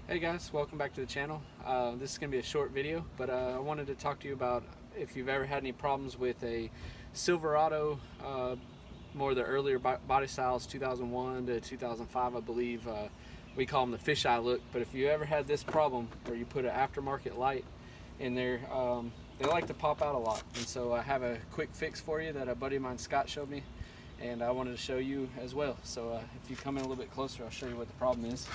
Hey guys, welcome back to the channel. This is going to be a short video, but I wanted to talk to you about if you've ever had any problems with a Silverado, more of the earlier body styles, 2001 to 2005 I believe. We call them the fisheye look, but if you ever had this problem where you put an aftermarket light in there, they like to pop out a lot. And so I have a quick fix for you that a buddy of mine, Scott, showed me, and I wanted to show you as well. So if you come in a little bit closer, I'll show you what the problem is.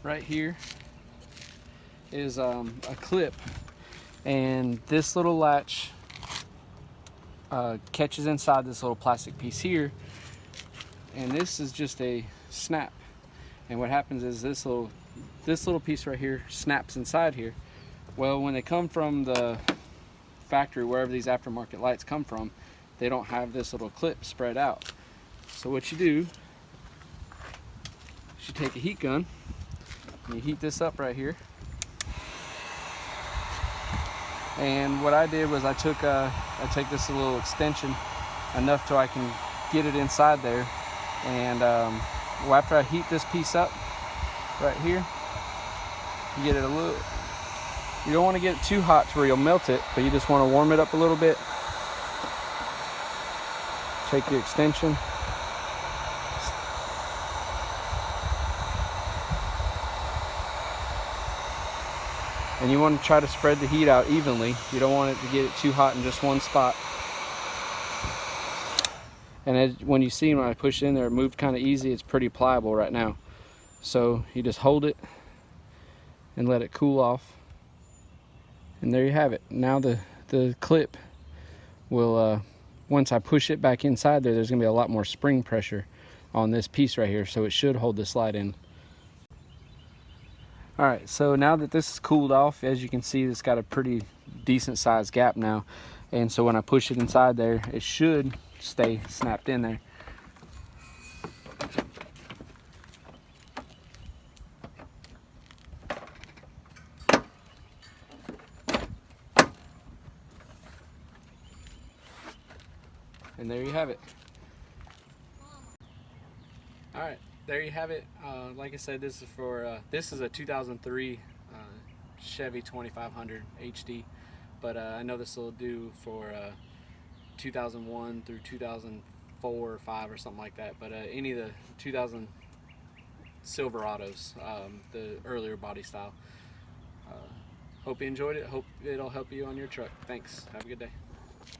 Right here is a clip, and this little latch catches inside this little plastic piece here, and this is just a snap. And what happens is this little piece right here snaps inside here. Well, when they come from the factory, wherever these aftermarket lights come from, they don't have this little clip spread out. So what you do is you take a heat gun and you heat this up right here. And what I did was I take this little extension enough so I can get it inside there. And well, after I heat this piece up right here, you get it a little, you don't want to get it too hot to where you'll melt it, but you just want to warm it up a little bit. Take your extension, and you want to try to spread the heat out evenly. You don't want it to get it too hot in just one spot. And when you see when I push it in there, it moved kind of easy. It's pretty pliable right now. So you just hold it and let it cool off. And there you have it. Now the clip will, once I push it back inside there, there's going to be a lot more spring pressure on this piece right here. So it should hold the slide in. Alright, so now that this is cooled off, as you can see, it's got a pretty decent sized gap now. And so when I push it inside there, it should stay snapped in there. And there you have it. Alright, there you have it. Like I said, this is for this is a 2003 Chevy 2500 HD, but I know this will do for 2001 through 2004 or 5 or something like that. But any of the 2000 Silverados, the earlier body style. Hope you enjoyed it. Hope it'll help you on your truck. Thanks. Have a good day.